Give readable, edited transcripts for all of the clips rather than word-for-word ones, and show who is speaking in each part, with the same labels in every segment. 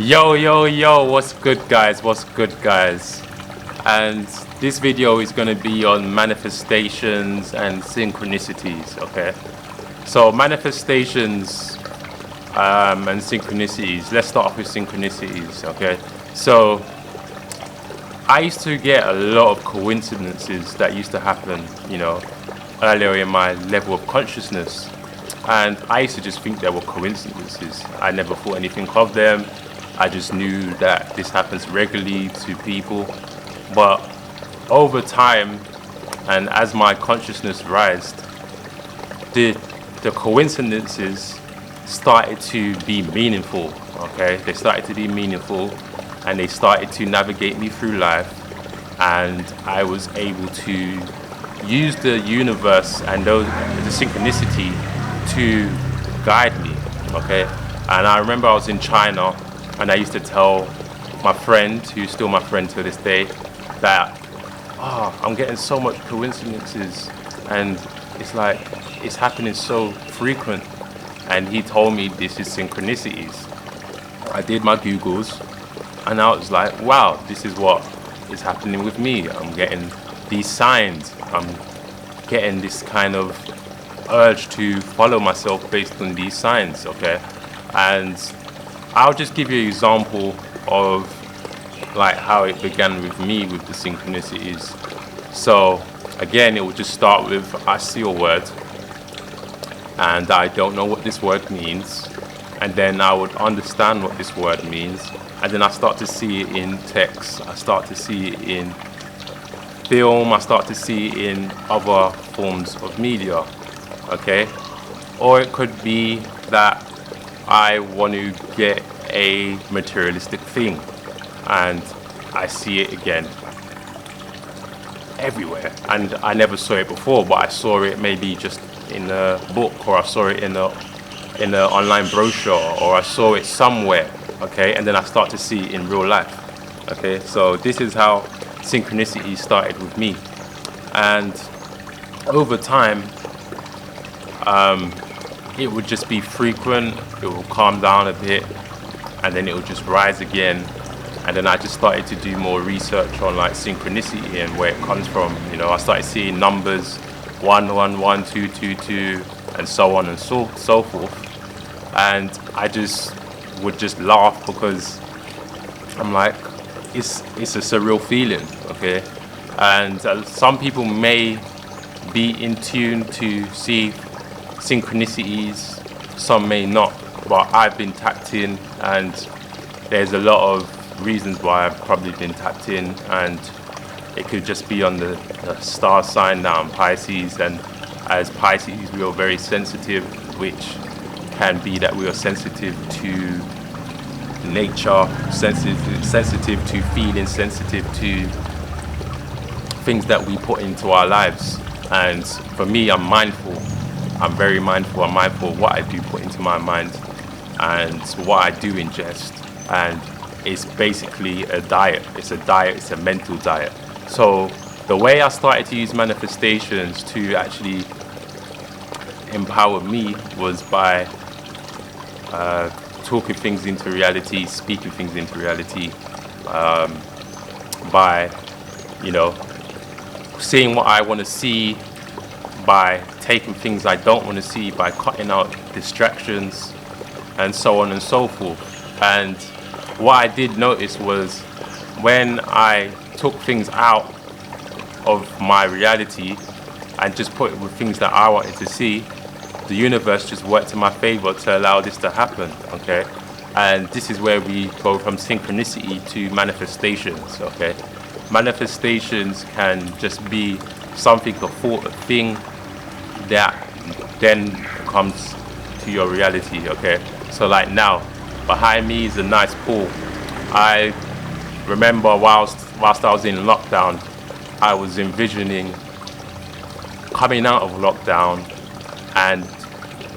Speaker 1: Yo, what's good guys, and this video is going to be on manifestations and synchronicities. Okay, so manifestations and synchronicities. Let's start off with synchronicities. Okay, so I used to get a lot of coincidences that used to happen, earlier in my level of consciousness, and I used to just think there were coincidences. I never thought anything of them. I just knew that this happens regularly to people. But over time, and as my consciousness rised, the coincidences started to be meaningful. Okay, they started to be meaningful, and they started to navigate me through life, and I was able to use the universe and the synchronicity to guide me. Okay, and I remember I was in China, and I used to tell my friend, who's still my friend to this day, that I'm getting so much coincidences, and it's like it's happening so frequent. And he told me this is synchronicities. I did my Googles, and I was like, wow, this is what is happening with me. I'm getting these signs. I'm getting this kind of urge to follow myself based on these signs. Okay, and I'll just give you an example of like how it began with me with the synchronicities. So again, it would just start with I see a word and I don't know what this word means, and then I would understand what this word means, and then I start to see it in text, I start to see it in film, I start to see it in other forms of media. Okay, or it could be that I want to get a materialistic thing, and I see it again everywhere, and I never saw it before, but I saw it maybe just in a book, or I saw it in a online brochure, or I saw it somewhere. Okay, and then I start to see it in real life. Okay, so this is how synchronicity started with me, and over time it would just be frequent, it will calm down a bit, and then it will just rise again. And then I just started to do more research on like synchronicity and where it comes from. I started seeing numbers 111, 222, and so on and so forth. And I just would just laugh, because I'm like, it's a surreal feeling. Okay, and some people may be in tune to see synchronicities, some may not, but I've been tapped in, and there's a lot of reasons why I've probably been tapped in, and it could just be on the star sign that I'm Pisces, and as Pisces we are very sensitive, which can be that we are sensitive to nature, sensitive to feeling, sensitive to things that we put into our lives. And for me, I'm very mindful. I'm mindful of what I do put into my mind and what I do ingest. And it's basically a diet. It's a mental diet. So the way I started to use manifestations to actually empower me was by talking things into reality, speaking things into reality, by seeing what I want to see, by taking things I don't want to see, by cutting out distractions, and so on and so forth. And what I did notice was when I took things out of my reality and just put it with things that I wanted to see, the universe just worked in my favor to allow this to happen. Okay, and this is where we go from synchronicity to manifestations. Okay, manifestations can just be something, a thought, a thing that then comes to your reality. Okay, so like now behind me is a nice pool. I remember whilst I was in lockdown, I was envisioning coming out of lockdown and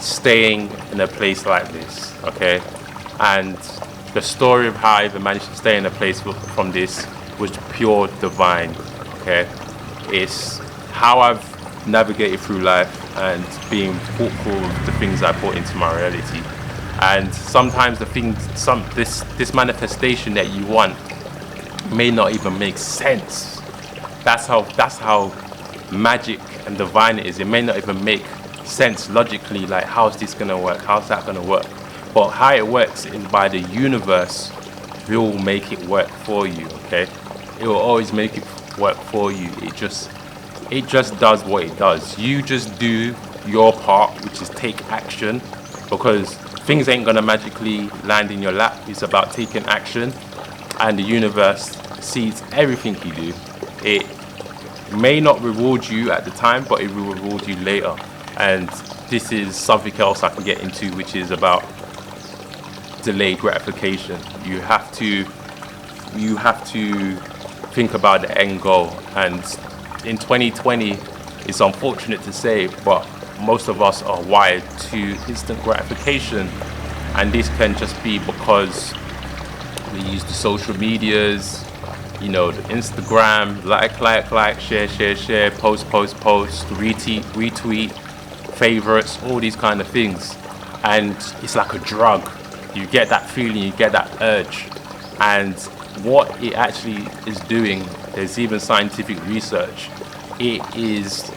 Speaker 1: staying in a place like this. Okay, and the story of how I even managed to stay in a place from this was pure divine. Okay, it's how I've navigated through life and being thoughtful of the things I put into my reality. And sometimes this manifestation that you want may not even make sense. That's how magic and divine it is. It may not even make sense logically, like how's this gonna work, how's that gonna work. But how it works is by the universe will make it work for you, okay? It will always make it work for you. It just does what it does. You just do your part, which is take action, because things ain't gonna magically land in your lap. It's about taking action, and the universe sees everything you do. It may not reward you at the time, but it will reward you later. And this is something else I can get into, which is about delayed gratification. You have to think about the end goal. And in 2020, it's unfortunate to say, but most of us are wired to instant gratification, and this can just be because we use the social medias, you know, the Instagram, like, share, post, retweet, favorites, all these kind of things. And it's like a drug. You get that feeling, you get that urge. And what it actually is doing, there's even scientific research, it's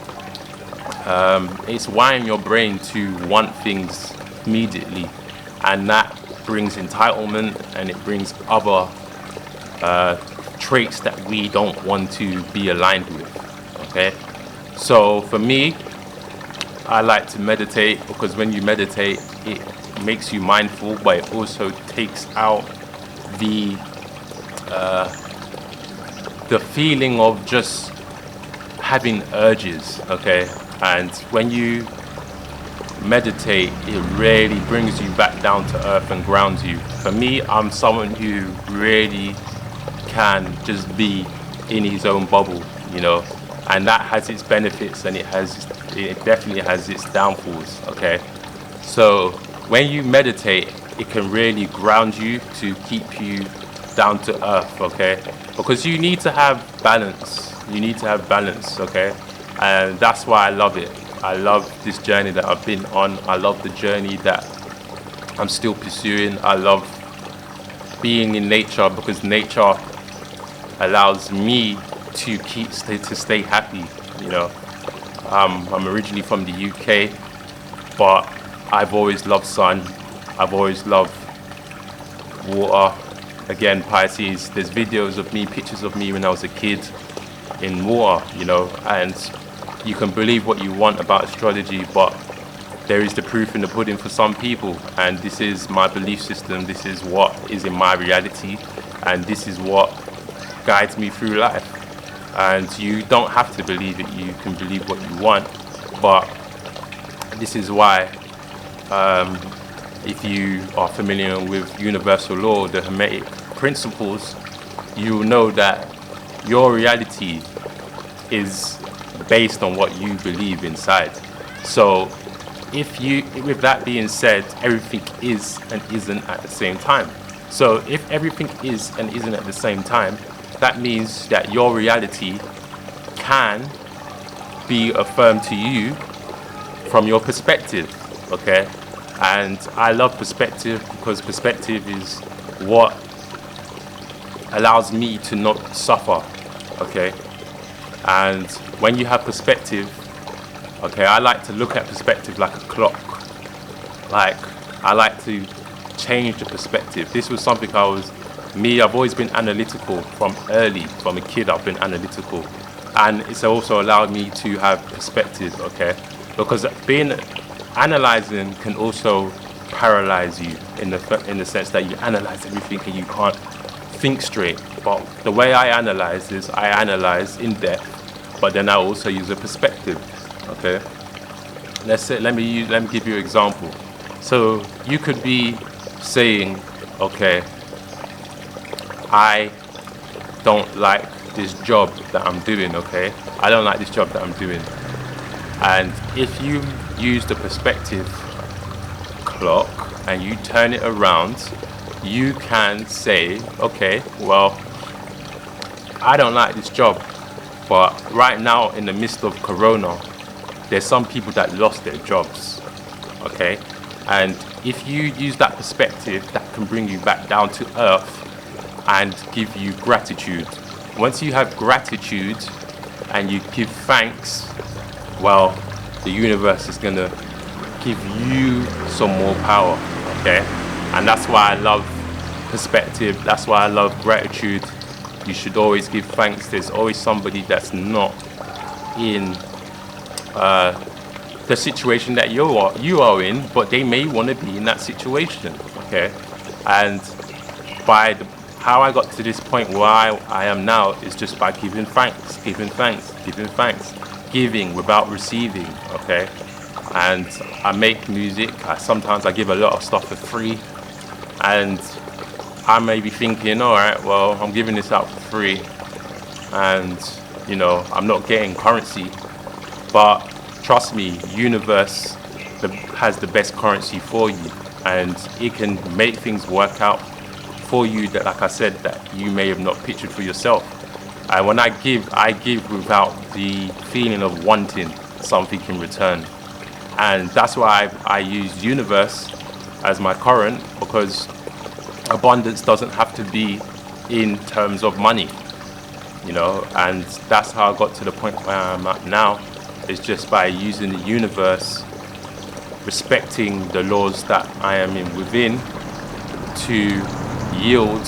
Speaker 1: wiring your brain to want things immediately. And that brings entitlement, and it brings other traits that we don't want to be aligned with, okay? So for me, I like to meditate, because when you meditate, it makes you mindful, but it also takes out the feeling of just having urges, okay? And when you meditate, it really brings you back down to earth and grounds you. For me, I'm someone who really can just be in his own bubble, you know, and that has its benefits, and it definitely has its downfalls, okay? So when you meditate, it can really ground you to keep you down to earth, okay? Because you need to have balance. Okay? And that's why I love it. I love this journey that I've been on. I love the journey that I'm still pursuing. I love being in nature, because nature allows me to stay happy, you know. I'm originally from the UK, but I've always loved sun. I've always loved water. Again, Pisces, there's videos of me, pictures of me when I was a kid in water, you know, and you can believe what you want about astrology, but there is the proof in the pudding for some people, and this is my belief system. This is what is in my reality, and this is what guides me through life. And you don't have to believe it. You can believe what you want, but this is why if you are familiar with universal law, the Hermetic principles, you will know that your reality is based on what you believe inside. So with that being said, everything is and isn't at the same time. So if everything is and isn't at the same time, that means that your reality can be affirmed to you from your perspective, okay? And I love perspective, because perspective is what allows me to not suffer, okay? And when you have perspective, okay, I like to look at perspective like a clock. Like, I like to change the perspective. This was something I've always been analytical from a kid. I've been analytical, and it's also allowed me to have perspective, okay? Because analyzing can also paralyze you in the sense that you analyze everything and you can't think straight. But the way I analyze is I analyze in depth, but then I also use a perspective, okay? Let me give you an example. So you could be saying, okay, I don't like this job that I'm doing, okay? I don't like this job that I'm doing. And if you use the perspective clock and you turn it around, you can say, okay, well, I don't like this job, but right now in the midst of Corona, there's some people that lost their jobs, okay? And if you use that perspective, that can bring you back down to earth and give you gratitude. Once you have gratitude and you give thanks, well, the universe is going to give you some more power, okay? And that's why I love perspective. That's why I love gratitude. You should always give thanks. There's always somebody that's not in the situation that you are in, but they may want to be in that situation, okay? And how I got to this point where I am now is just by giving thanks, giving without receiving, okay? And I make music. Sometimes I give a lot of stuff for free, and I may be thinking, all right, well, I'm giving this out for free, and you know, I'm not getting currency, but trust me, universe has the best currency for you, and it can make things work out for you that, like I said, that you may have not pictured for yourself. And when I give without the feeling of wanting something in return. And that's why I use universe as my current, because abundance doesn't have to be in terms of money, you know. And that's how I got to the point where I'm at now. It's just by using the universe, respecting the laws that I am in within, to yield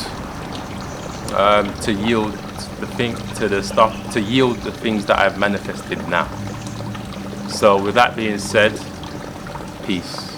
Speaker 1: the things that I've manifested now. So with that being said, peace.